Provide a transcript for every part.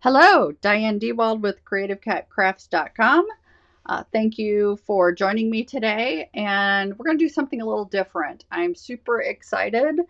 Hello, Diane DeWald with CreativeCatCrafts.com. Thank you for joining me today, and we're going to do something a little different. I'm super excited.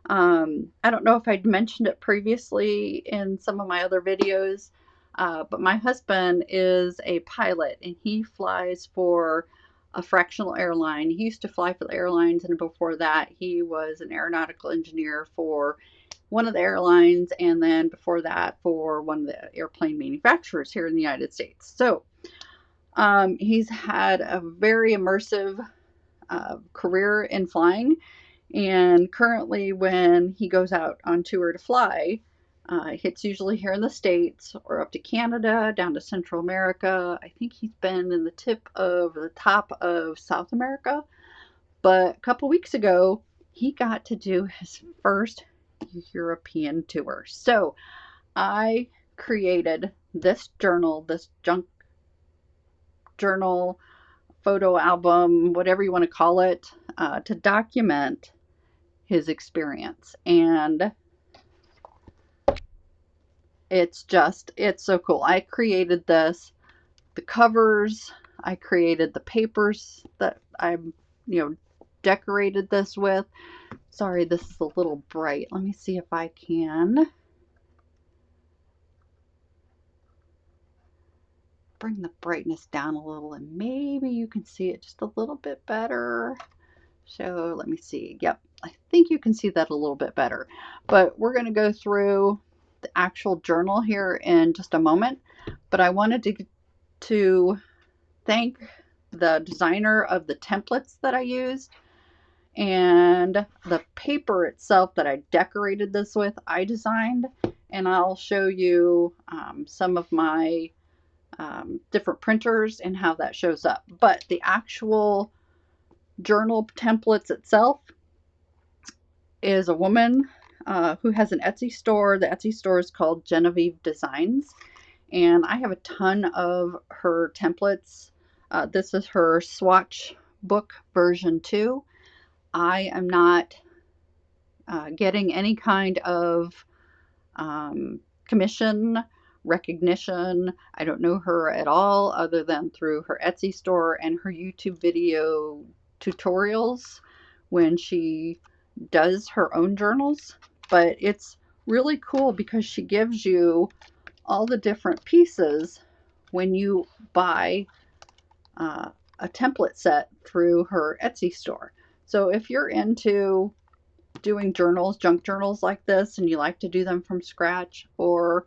I don't know if I'd mentioned it previously in some of my other videos, but my husband is a pilot and he flies for a fractional airline. He used to fly for the airlines, and before that, he was an aeronautical engineer for one of the airlines, and then before that for one of the airplane manufacturers here in the United States. So he's had a very immersive career in flying, and currently when he goes out on tour to fly, it's usually here in the States or up to Canada, down to Central America. I think he's been in the top of South America, but a couple weeks ago, he got to do his first European tour. So I created this journal, this junk journal, photo album, whatever you want to call it, to document his experience. And it's so cool. I created this, the covers, I created the papers that I'm decorated this with. Sorry, this is a little bright. Let me see if I can bring the brightness down a little and maybe you can see it just a little bit better. So let me see. Yep, I think you can see that a little bit better. But we're going to go through the actual journal here in just a moment. But I wanted to thank the designer of the templates that I used, and the paper itself that I decorated this with, I designed, and I'll show you some of my different printers and how that shows up. But the actual journal templates itself is a woman who has an Etsy store. The Etsy store is called Genevieve Designs, and I have a ton of her templates. This is her swatch book version 2. I am not getting any kind of commission, recognition. I don't know her at all other than through her Etsy store and her YouTube video tutorials when she does her own journals. But it's really cool because she gives you all the different pieces when you buy a template set through her Etsy store. So if you're into doing journals, junk journals like this, and you like to do them from scratch, or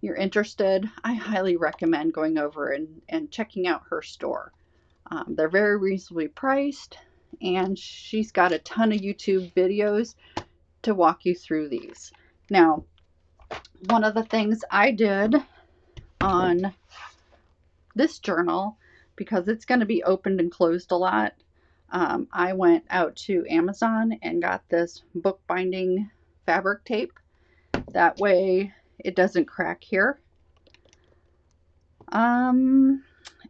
you're interested, I highly recommend going over and checking out her store. They're very reasonably priced, and she's got a ton of YouTube videos to walk you through these. Now, one of the things I did on this journal, because it's going to be opened and closed a lot, I went out to Amazon and got this bookbinding fabric tape. That way it doesn't crack here. And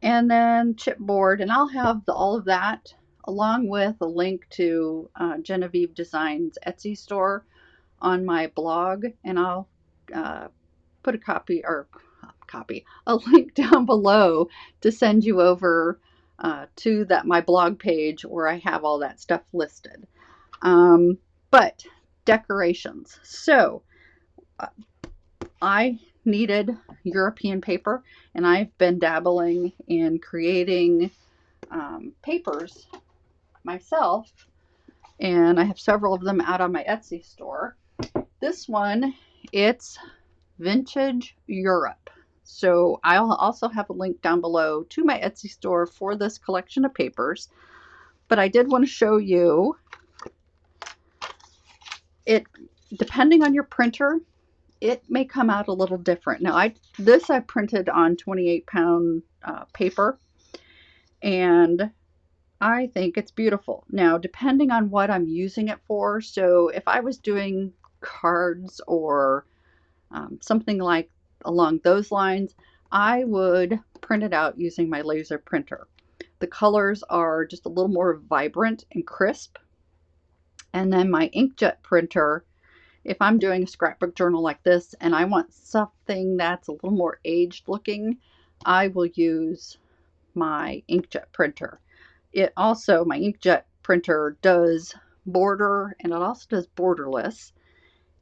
then chipboard, and I'll have all of that along with a link to Genevieve Designs Etsy store on my blog, and I'll put a link down below to send you over to my blog page where I have all that stuff listed. But decorations. So I needed European paper, and I've been dabbling in creating papers myself, and I have several of them out on my Etsy store. This one, it's Vintage Europe. So I'll also have a link down below to my Etsy store for this collection of papers. But I did want to show you it, depending on your printer, it may come out a little different. Now, I printed on 28-pound paper, and I think it's beautiful. Now, depending on what I'm using it for, so if I was doing cards or something like along those lines, I would print it out using my laser printer. The colors are just a little more vibrant and crisp. And then my inkjet printer if I'm doing a scrapbook journal like this and I want something that's a little more aged looking, I will use my inkjet printer. It also, my inkjet printer does border, and it also does borderless,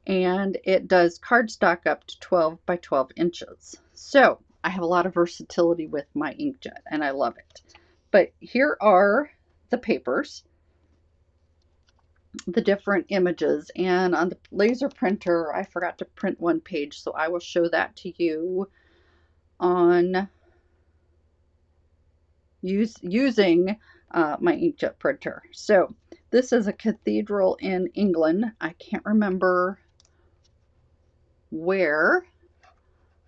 and it does cardstock up to 12 by 12 inches. So I have a lot of versatility with my inkjet, and I love it. But here are the papers, the different images, and on the laser printer I forgot to print one page, so I will show that to you on using my inkjet printer. So this is a cathedral in England. I can't remember where.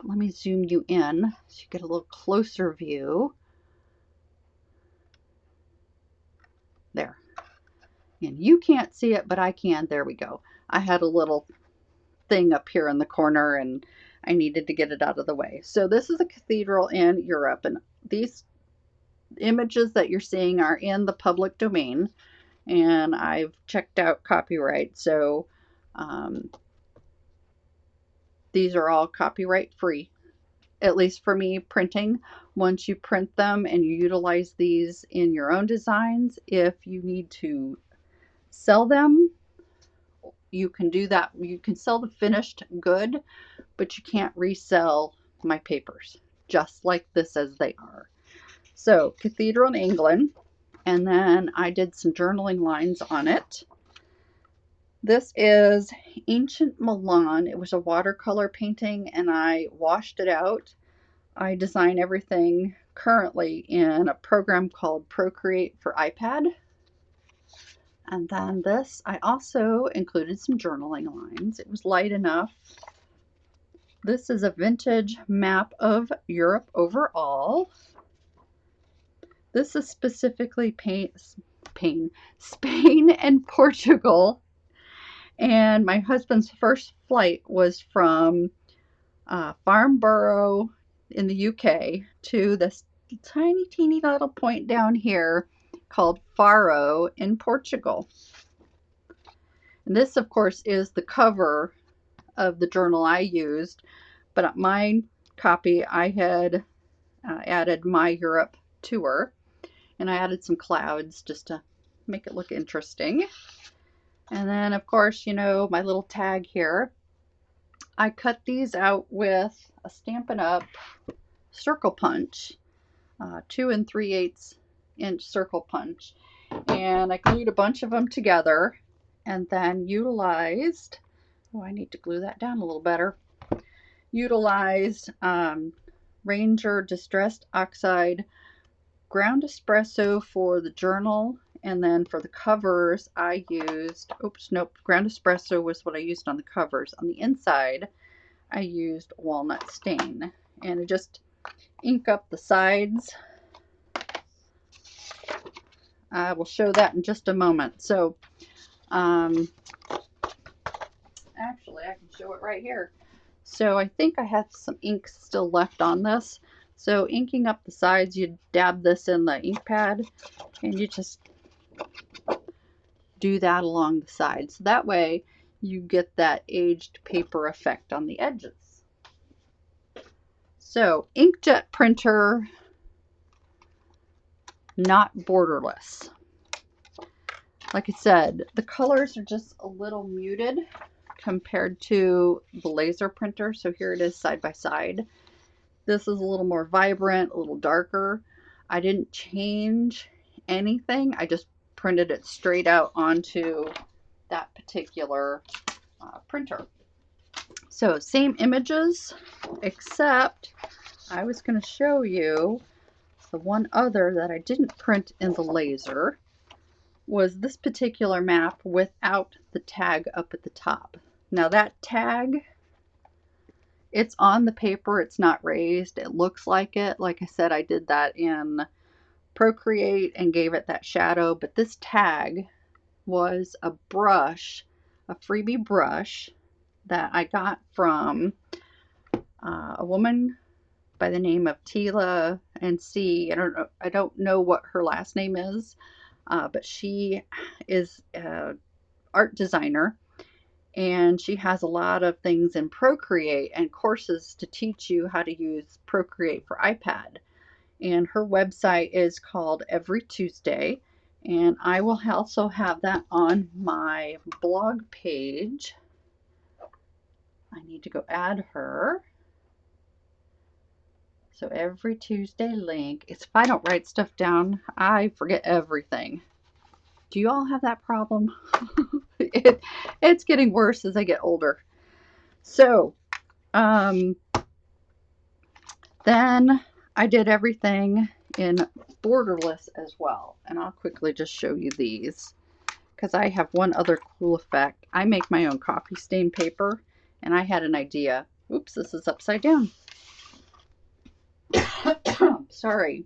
Let me zoom you in so you get a little closer view. There. And you can't see it, but I can. There we go. I had a little thing up here in the corner and I needed to get it out of the way. So this is a cathedral in Europe, and these images that you're seeing are in the public domain, and I've checked out copyright. So these are all copyright free, at least for me printing. Once you print them and you utilize these in your own designs, if you need to sell them, you can do that. You can sell the finished good, but you can't resell my papers just like this as they are. So Cathedral in England, and then I did some journaling lines on it. This is Ancient Milan. It was a watercolor painting and I washed it out. I design everything currently in a program called Procreate for iPad. And then this, I also included some journaling lines. It was light enough. This is a vintage map of Europe overall. This is specifically Spain and Portugal. And my husband's first flight was from Farnborough in the UK to this tiny, teeny little point down here called Faro in Portugal. And this, of course, is the cover of the journal I used, but at my copy I had added my Europe tour, and I added some clouds just to make it look interesting. And then, of course, you know, my little tag here. I cut these out with a Stampin' Up! Circle punch, 2 3/8 inch circle punch, and I glued a bunch of them together and then utilized, oh, I need to glue that down a little better, utilized Ranger Distressed Oxide ground espresso for the journal, and then for the covers I used, oops, nope, ground espresso was what I used on the covers. On the inside I used walnut stain, and I just ink up the sides. I will show that in just a moment. So actually I can show it right here. So I think I have some ink still left on this. So inking up the sides, you dab this in the ink pad and you just do that along the sides. So that way you get that aged paper effect on the edges. So inkjet printer, not borderless. Like I said, the colors are just a little muted compared to the laser printer. So here it is side by side. This is a little more vibrant, a little darker. I didn't change anything. I just printed it straight out onto that particular printer. So same images, except I was going to show you the one other that I didn't print in the laser was this particular map without the tag up at the top. Now that tag, it's on the paper, it's not raised, it looks like it. Like I said, I did that in Procreate and gave it that shadow, but this tag was a brush, a freebie brush that I got from a woman by the name of Tila and C. I don't know what her last name is, but she is an art designer, and she has a lot of things in Procreate and courses to teach you how to use Procreate for iPad. And her website is called Every Tuesday, and I will also have that on my blog page. I need to go add her. So Every Tuesday link. It's if I don't write stuff down, I forget everything. Do you all have that problem? It's getting worse as I get older. So, then I did everything in borderless as well. And I'll quickly just show you these because I have one other cool effect. I make my own coffee stain paper, and I had an idea. Oops, this is upside down. Sorry.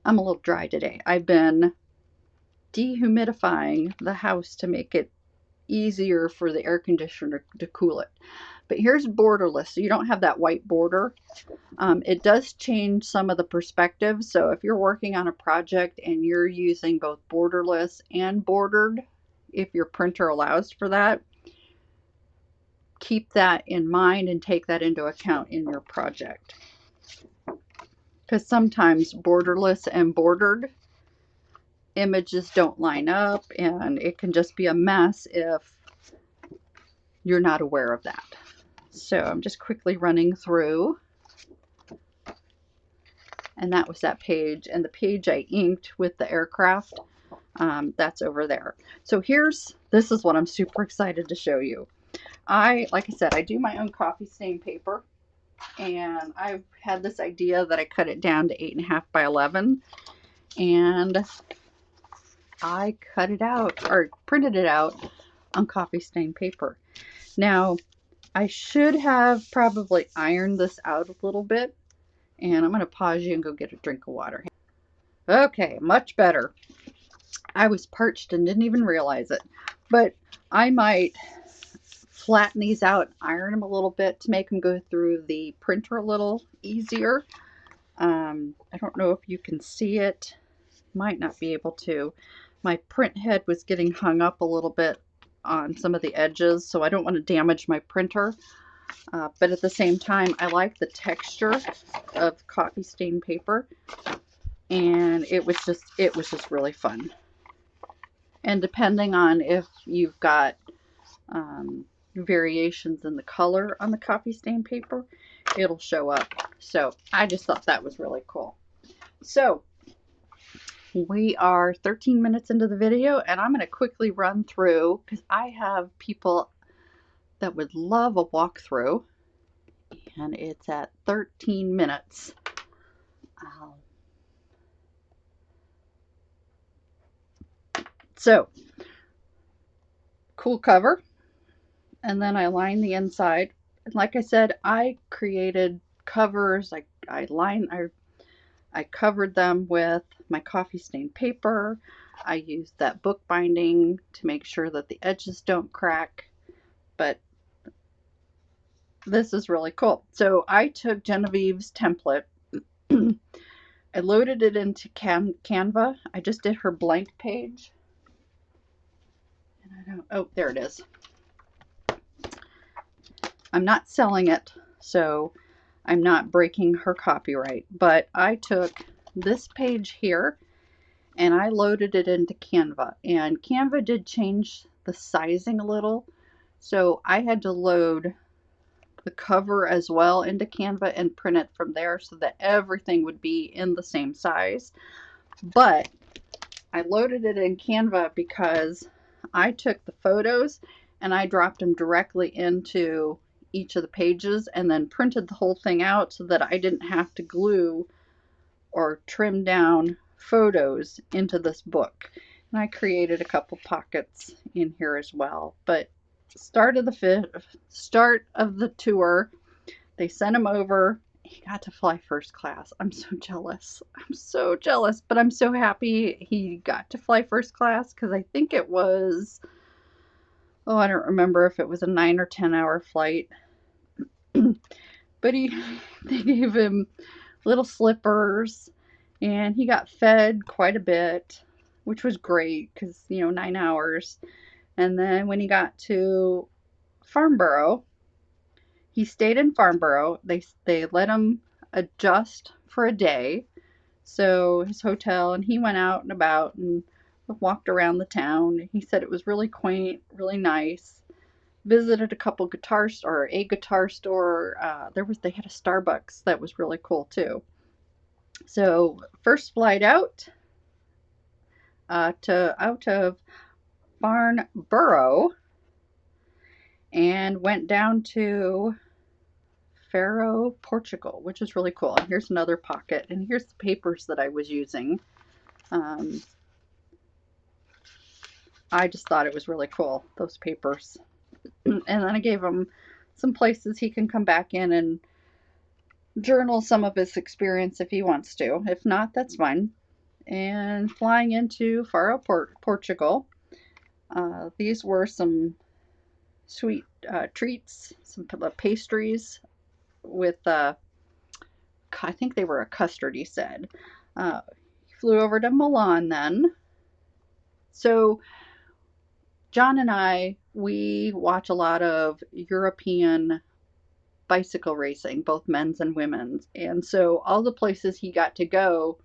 I'm a little dry today. I've been dehumidifying the house to make it easier for the air conditioner to cool it. But here's borderless, so you don't have that white border. It does change some of the perspective. So if you're working on a project and you're using both borderless and bordered, if your printer allows for that, keep that in mind and take that into account in your project. Because sometimes borderless and bordered images don't line up, and it can just be a mess if you're not aware of that. So I'm just quickly running through, and that was that page, and the page I inked with the aircraft, that's over there. So this is what I'm super excited to show you. Like I said, I do my own coffee stain paper, and I've had this idea that I cut it down to 8.5 by 11, and I cut it out, or printed it out on coffee stain paper. Now, I should have probably ironed this out a little bit, and I'm going to pause you and go get a drink of water. Okay, much better. I was parched and didn't even realize it, but I might flatten these out, iron them a little bit to make them go through the printer a little easier. I don't know if you can see it. Might not be able to. My print head was getting hung up a little bit on some of the edges, so I don't want to damage my printer. But at the same time, I like the texture of coffee stain paper, and it was just really fun. And depending on if you've got variations in the color on the coffee stain paper, it'll show up. So I just thought that was really cool. So we are 13 minutes into the video, and I'm going to quickly run through because I have people that would love a walkthrough, and it's at 13 minutes. So, cool cover, and then I line the inside. And like I said, I created covers. I covered them with my coffee stain paper. I used that book binding to make sure that the edges don't crack. But this is really cool. So I took Genevieve's template. I loaded it into Canva. I just did her blank page. And oh, there it is. I'm not selling it, so I'm not breaking her copyright. But I took this page here and I loaded it into Canva. And Canva did change the sizing a little. So I had to load the cover as well into Canva and print it from there so that everything would be in the same size. But I loaded it in Canva because I took the photos and I dropped them directly into each of the pages and then printed the whole thing out so that I didn't have to glue or trim down photos into this book. And I created a couple pockets in here as well. But start of the tour, they sent him over. He got to fly first class. I'm so jealous. I'm so jealous, but I'm so happy he got to fly first class because I think it was, oh, I don't remember if it was a 9 or 10 hour flight. But they gave him little slippers and he got fed quite a bit, which was great because, 9 hours. And then when he got to Farnborough, he stayed in Farnborough. They let him adjust for a day. So his hotel, and he went out and about and walked around the town. He said it was really quaint, really nice. Visited a couple a guitar store. They had a Starbucks that was really cool too. So first flight out of Farnborough, and went down to Faro, Portugal, which is really cool. And here's another pocket, and here's the papers that I was using. Um, I just thought it was really cool, those papers. And then I gave him some places he can come back in and journal some of his experience if he wants to. If not, that's fine. And flying into Faro, Portugal. These were some sweet treats, some pastries with, I think they were a custard, he said. He flew over to Milan then. So John and we watch a lot of European bicycle racing, both men's and women's. And so all the places he got to go,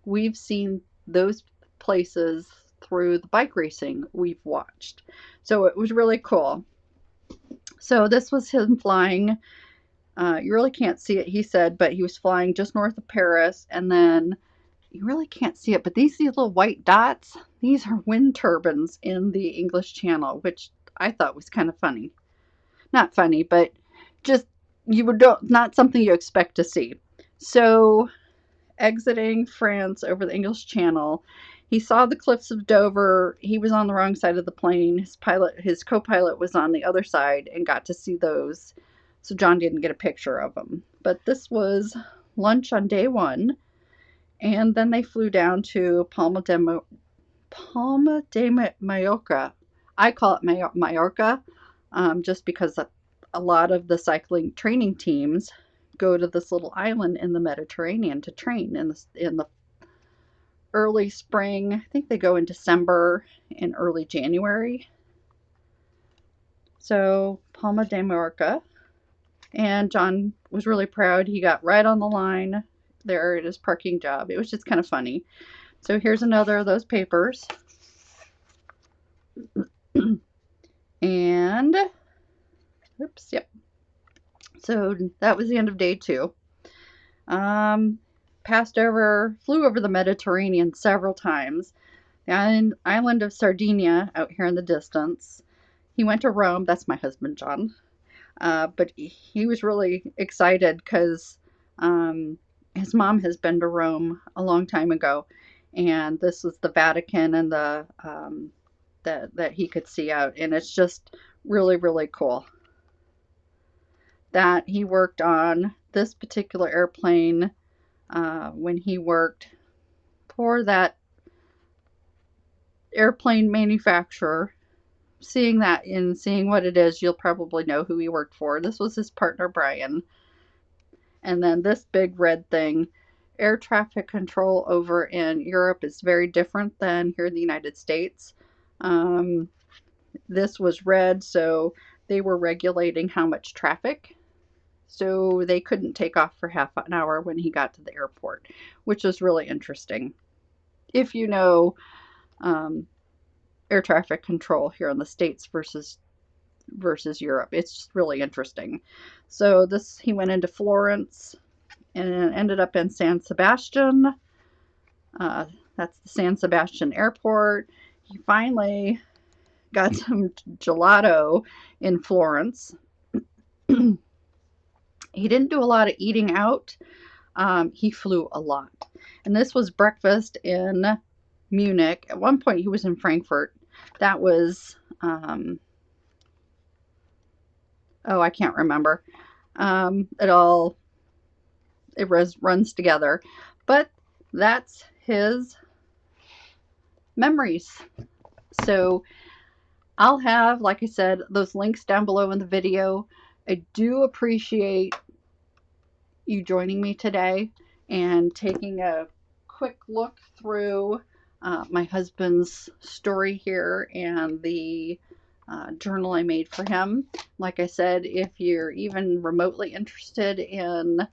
we've seen those places through the bike racing we've watched. So it was really cool. So this was him flying. You really can't see it, he said, but he was flying just north of Paris. And then you really can't see it, but these little white dots, these are wind turbines in the English Channel, which I thought was kind of funny. Not funny, but just not something you expect to see. So exiting France over the English Channel, he saw the cliffs of Dover. He was on the wrong side of the plane. His co-pilot was on the other side and got to see those. So John didn't get a picture of them. But this was lunch on day one. And then they flew down to Palma de Mallorca. I call it Mallorca, just because a lot of the cycling training teams go to this little island in the Mediterranean to train in the early spring. I think they go in December and early January. So Palma de Mallorca. And John was really proud. He got right on the line there at his parking job. It was just kind of funny. So here's another of those papers. And, oops, yep. So that was the end of day two. Flew over the Mediterranean several times. The island of Sardinia out here in the distance. He went to Rome. That's my husband, John. But he was really excited because his mom has been to Rome a long time ago, and this was the Vatican and the that he could see out, and it's just really, really cool. That he worked on this particular airplane when he worked for that airplane manufacturer. Seeing that and seeing what it is, you'll probably know who he worked for. This was his partner, Brian. And then this big red thing, air traffic control over in Europe is very different than here in the United States. This was red, so they were regulating how much traffic. So they couldn't take off for half an hour when he got to the airport, which is really interesting. If you know air traffic control here in the States versus Europe, it's just really interesting. So he went into Florence and ended up in San Sebastian. That's the San Sebastian airport. He finally got some gelato in Florence. He didn't do a lot of eating out. He flew a lot. And this was breakfast in Munich. At one point, he was in Frankfurt. That was, I can't remember. It runs together. But that's his memories. So I'll have, like I said, those links down below in the video. I do appreciate you joining me today and taking a quick look through my husband's story here and the journal I made for him. Like I said, if you're even remotely interested in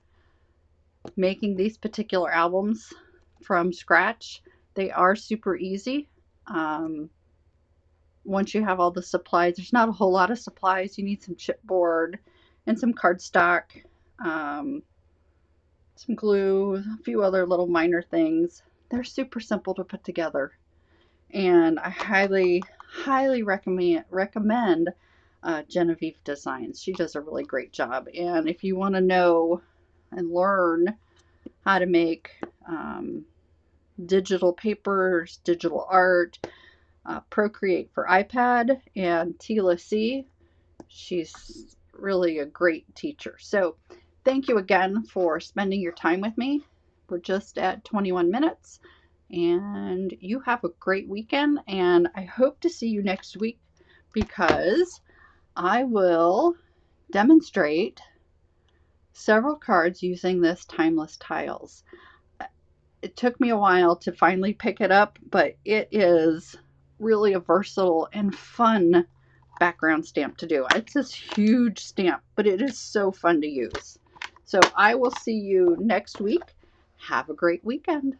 making these particular albums from scratch, they are super easy. Once you have all the supplies, there's not a whole lot of supplies. You need some chipboard and some cardstock, um, some glue, a few other little minor things. They're super simple to put together, and I highly recommend Genevieve Designs. She does a really great job. And if you want to know and learn how to make digital papers, digital art, Procreate for iPad, and Tila C, she's really a great teacher. So thank you again for spending your time with me. We're just at 21 minutes, and you have a great weekend, and I hope to see you next week because I will demonstrate several cards using this Timeless Tiles. It took me a while to finally pick it up, but it is really a versatile and fun background stamp to do. It's this huge stamp, but it is so fun to use. So I will see you next week. Have a great weekend.